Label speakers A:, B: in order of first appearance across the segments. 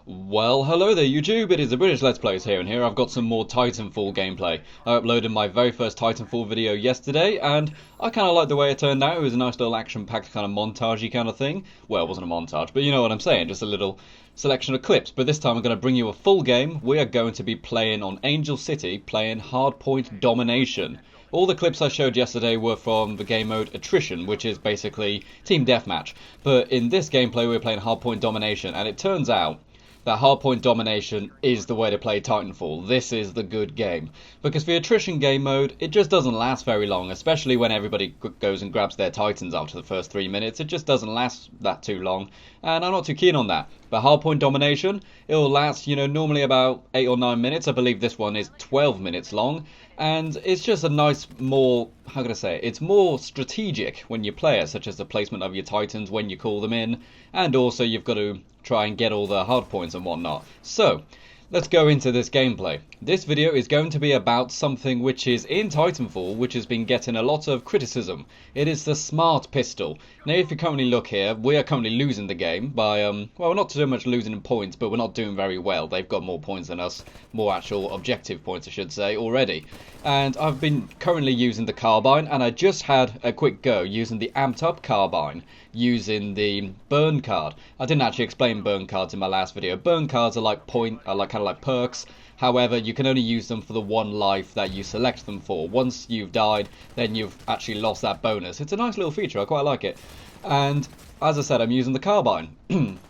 A: Well, hello there YouTube, it is a British Let's Plays here, and here I've got some more Titanfall gameplay. I uploaded my very first Titanfall video yesterday, and I kind of liked the way it turned out. It was a nice little action-packed kind of montagey kind of thing. Well, it wasn't a montage, but you know what I'm saying, just a little selection of clips. But this time I'm going to bring you a full game. We are going to be playing on Angel City, playing Hardpoint Domination. All the clips I showed yesterday were from the game mode Attrition, which is basically Team Deathmatch. But in this gameplay we're playing Hardpoint Domination, and it turns out that hardpoint domination is the way to play Titanfall. This is the good game. Because the attrition game mode, it just doesn't last very long, especially when everybody goes and grabs their Titans after the first 3 minutes. It just doesn't last that too long, and I'm not too keen on that. But hardpoint domination, it'll last, normally about 8 or 9 minutes. I believe this one is 12 minutes long, and it's just a nice, more, how can I say it? It's more strategic when you play it, such as the placement of your Titans when you call them in, and also you've got to try and get all the hard points and whatnot. So, let's go into this gameplay. This video is going to be about something which is in Titanfall, which has been getting a lot of criticism. It is the smart pistol. Now, if you currently look here, we are currently losing the game by, well, we're not so much losing in points, but we're not doing very well. They've got more points than us, more actual objective points, I should say, already. And I've been currently using the carbine, and I just had a quick go using the amped up carbine, using the burn card. I didn't actually explain burn cards in my last video. Burn cards are like kind of like perks. However, you can only use them for the one life that you select them for. Once you've died, then you've actually lost that bonus. It's a nice little feature, I quite like it. And as I said, I'm using the carbine.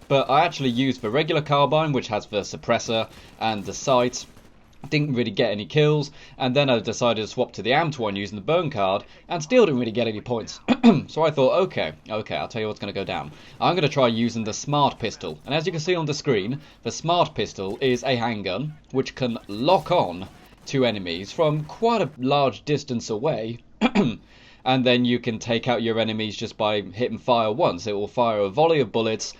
A: But I actually used the regular carbine, which has the suppressor and the sight. Didn't really get any kills, and then I decided to swap to the amped one using the burn card, and still didn't really get any points. So I thought, okay, I'll tell you what's going to go down. I'm going to try using the smart pistol, and as you can see on the screen, the smart pistol is a handgun which can lock on to enemies from quite a large distance away. And then you can take out your enemies just by hitting fire once. It will fire a volley of bullets,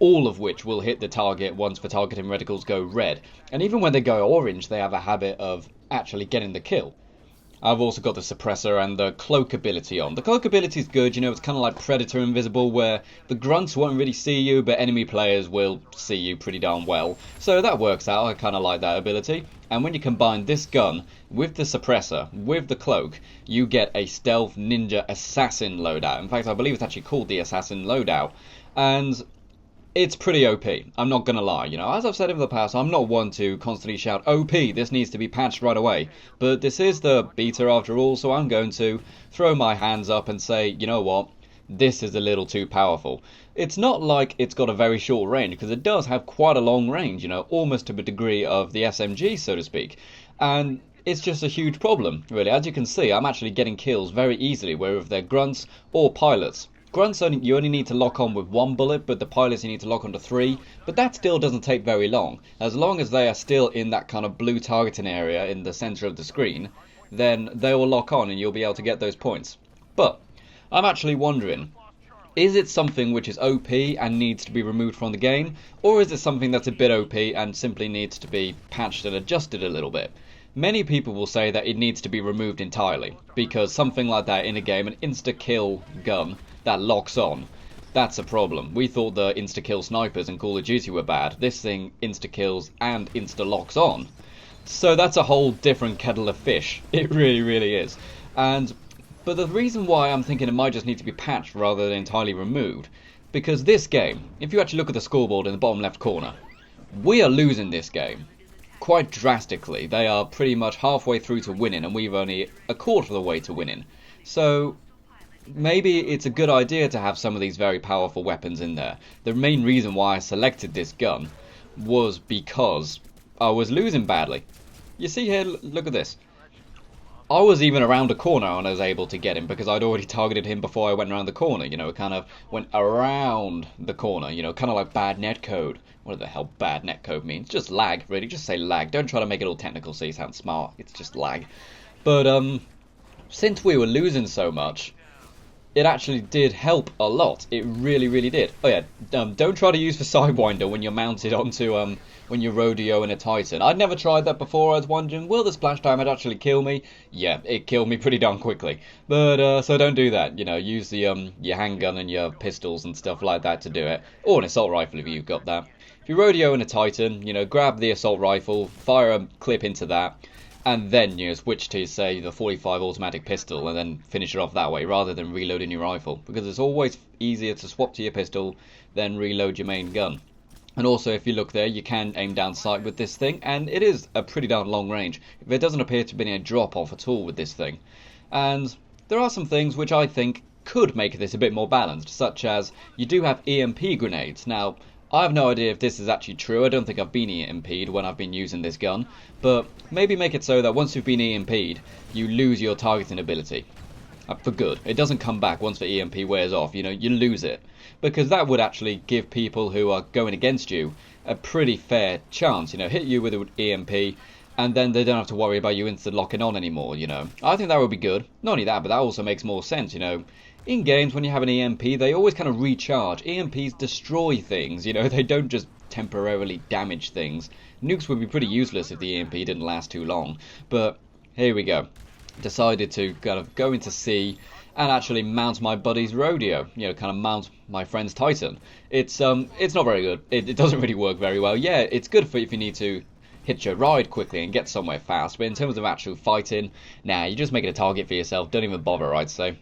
A: all of which will hit the target once the targeting reticles go red. And even when they go orange, they have a habit of actually getting the kill. I've also got the suppressor and the cloak ability on. The cloak ability is good, it's kind of like Predator Invisible, where the grunts won't really see you, but enemy players will see you pretty darn well. So that works out, I kind of like that ability. And when you combine this gun with the suppressor, with the cloak, you get a stealth ninja assassin loadout. In fact, I believe it's actually called the assassin loadout. And it's pretty OP, I'm not gonna lie. As I've said in the past, I'm not one to constantly shout, OP, this needs to be patched right away. But this is the beta after all, so I'm going to throw my hands up and say, you know what, this is a little too powerful. It's not like it's got a very short range, because it does have quite a long range, almost to the degree of the SMG, so to speak. And it's just a huge problem, really. As you can see, I'm actually getting kills very easily, whether they're grunts or pilots. Grunts, you only need to lock on with 1 bullet, but the pilots you need to lock on to 3. But that still doesn't take very long. As long as they are still in that kind of blue targeting area in the center of the screen, then they will lock on and you'll be able to get those points. But I'm actually wondering, is it something which is OP and needs to be removed from the game? Or is it something that's a bit OP and simply needs to be patched and adjusted a little bit? Many people will say that it needs to be removed entirely, because something like that in a game, an insta-kill gun that locks on, that's a problem. We thought the insta-kill snipers in Call of Duty were bad. This thing insta-kills and insta-locks on. So that's a whole different kettle of fish. It really, really is. But the reason why I'm thinking it might just need to be patched rather than entirely removed, because this game, if you actually look at the scoreboard in the bottom left corner, we are losing this game quite drastically. They are pretty much halfway through to winning, and we've only a quarter of the way to winning. So maybe it's a good idea to have some of these very powerful weapons in there. The main reason why I selected this gun was because I was losing badly. You see here, look at this. I was even around a corner and I was able to get him because I'd already targeted him before I went around the corner. It kind of went around the corner, kind of like bad netcode. What the hell bad netcode means? Just lag, really. Just say lag. Don't try to make it all technical so you sound smart. It's just lag. But since we were losing so much, it actually did help a lot. It really, really did. Oh yeah, don't try to use the Sidewinder when you're mounted onto when you're rodeoing a Titan. I'd never tried that before. I was wondering, will the splash damage actually kill me? Yeah, it killed me pretty darn quickly. But so don't do that. Use the your handgun and your pistols and stuff like that to do it, or an assault rifle if you've got that. If you rodeo in a Titan, grab the assault rifle, fire a clip into that, and then switch to, say, the 45 automatic pistol, and then finish it off that way rather than reloading your rifle, because it's always easier to swap to your pistol than reload your main gun. And also, if you look there, you can aim down sight with this thing, and it is a pretty darn long range. There doesn't appear to be any drop off at all with this thing. And there are some things which I think could make this a bit more balanced, such as you do have EMP grenades. Now, I have no idea if this is actually true. I don't think I've been EMP'd when I've been using this gun, but maybe make it so that once you've been EMP'd, you lose your targeting ability. For good. It doesn't come back once the EMP wears off, you lose it. Because that would actually give people who are going against you a pretty fair chance, hit you with an EMP, and then they don't have to worry about you instant locking on anymore, I think that would be good. Not only that, but that also makes more sense, In games, when you have an EMP, they always kind of recharge. EMPs destroy things, they don't just temporarily damage things. Nukes would be pretty useless if the EMP didn't last too long. But here we go. Decided to kind of go into sea and actually mount my buddy's rodeo, kind of mount my friend's Titan. It's not very good. It doesn't really work very well. Yeah, it's good for if you need to hitch a ride quickly and get somewhere fast, but in terms of actual fighting, nah, you're just making a target for yourself. Don't even bother, I'd say.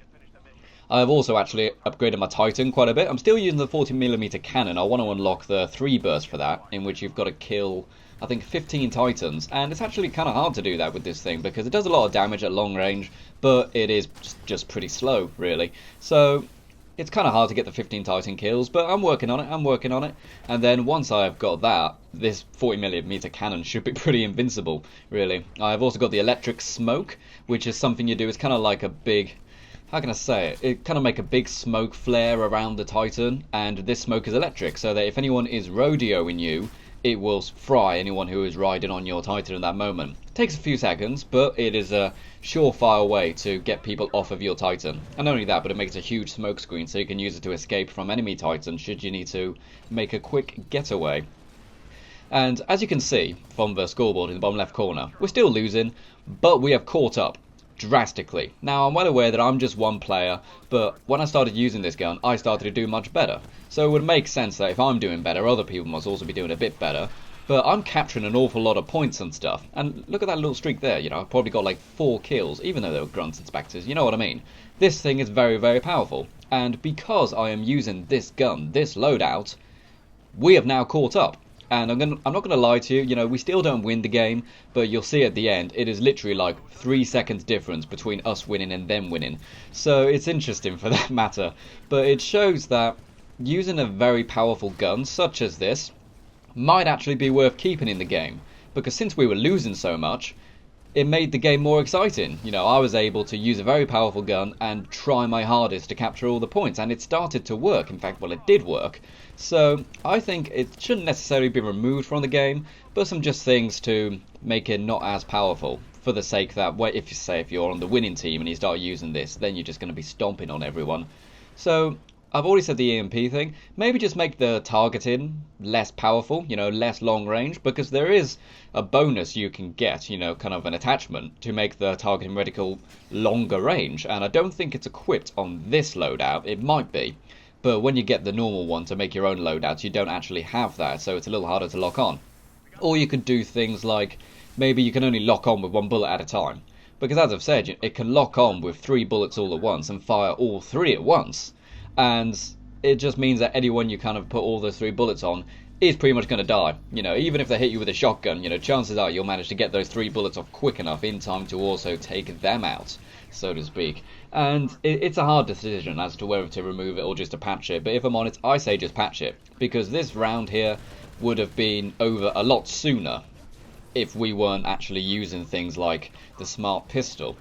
A: I've also actually upgraded my Titan quite a bit. I'm still using the 40mm cannon. I want to unlock the 3 burst for that, in which you've got to kill, I think, 15 Titans. And it's actually kind of hard to do that with this thing, because it does a lot of damage at long range, but it is just pretty slow, really. So it's kind of hard to get the 15 Titan kills, but I'm working on it. And then once I've got that, this 40mm cannon should be pretty invincible, really. I've also got the electric smoke, which is something you do. It's kind of like a big... How can I say it? It kind of make a big smoke flare around the Titan, and this smoke is electric, so that if anyone is rodeoing you, it will fry anyone who is riding on your Titan at that moment. It takes a few seconds, but it is a surefire way to get people off of your Titan. And not only that, but it makes a huge smoke screen, so you can use it to escape from enemy Titans should you need to make a quick getaway. And as you can see from the scoreboard in the bottom left corner, we're still losing, but we have caught up drastically. Now, I'm well aware that I'm just one player, but when I started using this gun, I started to do much better. So it would make sense that if I'm doing better, other people must also be doing a bit better. But I'm capturing an awful lot of points and stuff. And look at that little streak there, I've probably got like 4 kills, even though they were grunts and spectres, you know what I mean? This thing is very, very powerful. And because I am using this gun, this loadout, we have now caught up. And I'm not gonna lie to you, we still don't win the game, but you'll see at the end, it is literally like 3 seconds difference between us winning and them winning. So it's interesting for that matter. But it shows that using a very powerful gun such as this might actually be worth keeping in the game. Because since we were losing so much, it made the game more exciting. I was able to use a very powerful gun and try my hardest to capture all the points, and it started to work. In fact, well, it did work. So I think it shouldn't necessarily be removed from the game, but some just things to make it not as powerful, for the sake that, if you're on the winning team and you start using this, then you're just going to be stomping on everyone. So I've already said the EMP thing. Maybe just make the targeting less powerful, less long range, because there is a bonus you can get, kind of an attachment to make the targeting reticle longer range. And I don't think it's equipped on this loadout. It might be. But when you get the normal one to make your own loadouts, you don't actually have that, so it's a little harder to lock on. Or you could do things like, maybe you can only lock on with 1 bullet at a time. Because as I've said, it can lock on with 3 bullets all at once and fire all 3 at once. And it just means that anyone you kind of put all those 3 bullets on is pretty much going to die. Even if they hit you with a shotgun, chances are you'll manage to get those 3 bullets off quick enough in time to also take them out, so to speak. And it's a hard decision as to whether to remove it or just to patch it. But if I'm honest, I say just patch it, because this round here would have been over a lot sooner if we weren't actually using things like the smart pistol.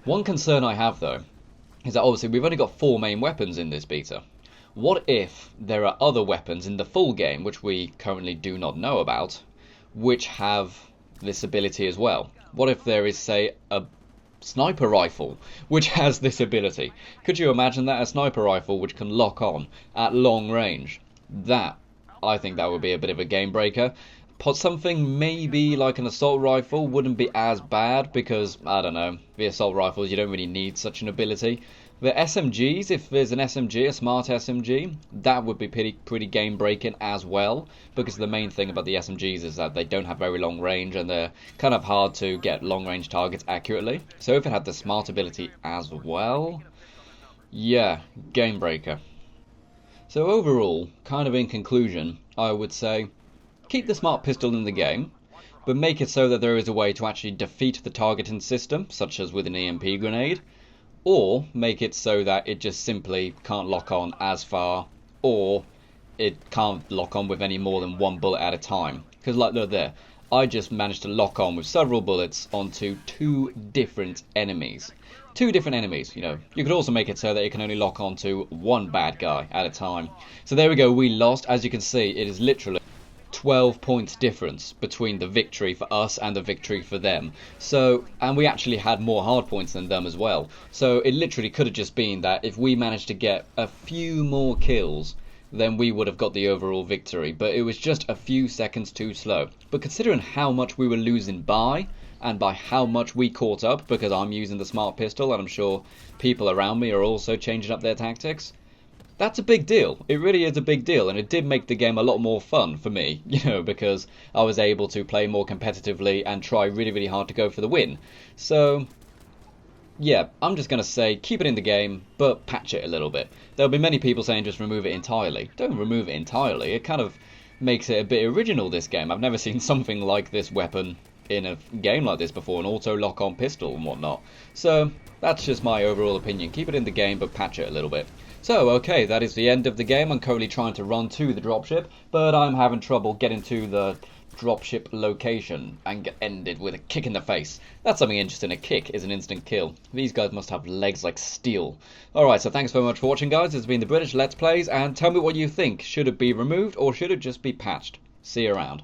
A: One concern I have, though, is that obviously we've only got 4 main weapons in this beta. What if there are other weapons in the full game, which we currently do not know about, which have this ability as well? What if there is, say, a sniper rifle which has this ability? Could you imagine that? A sniper rifle which can lock on at long range. I think that would be a bit of a game breaker. Put something maybe like an assault rifle wouldn't be as bad, because I don't know, the assault rifles, you don't really need such an ability. The SMGs, if there's an SMG, a smart SMG, that would be pretty game breaking as well, because the main thing about the SMGs is that they don't have very long range and they're kind of hard to get long range targets accurately. So if it had the smart ability as well, yeah, game breaker. So overall, kind of in conclusion, I would say keep the smart pistol in the game, but make it so that there is a way to actually defeat the targeting system, such as with an EMP grenade, or make it so that it just simply can't lock on as far, or it can't lock on with any more than one bullet at a time. Because like look there, I just managed to lock on with several bullets onto two different enemies. Two different enemies, you know. You could also make it so that it can only lock on to one bad guy at a time. So there we go, we lost. As you can see, it is literally 12 points difference between the victory for us and the victory for them. So, and we actually had more hard points than them as well. So it literally could have just been that if we managed to get a few more kills, then we would have got the overall victory. But it was just a few seconds too slow. But considering how much we were losing by, and by how much we caught up, because I'm using the smart pistol and I'm sure people around me are also changing up their tactics, that's a big deal. It really is a big deal, and it did make the game a lot more fun for me, you know, because I was able to play more competitively and try really hard to go for the win. So, yeah, I'm just going to say keep it in the game, but patch it a little bit. There'll be many people saying just remove it entirely. Don't remove it entirely. It kind of makes it a bit original, this game. I've never seen something like this weapon in a game like this before, an auto lock on pistol and whatnot. So that's just my overall opinion. Keep it in the game but patch it a little bit. So okay, that is the end of the game. I'm currently trying to run to the dropship, but I'm having trouble getting to the dropship location and get ended with a kick in the face. That's something interesting. A kick is an instant kill. These guys must have legs like steel. Alright, so thanks very much for watching, guys. It's been the British Let's Plays, and tell me what you think. Should it be removed or should it just be patched? See you around.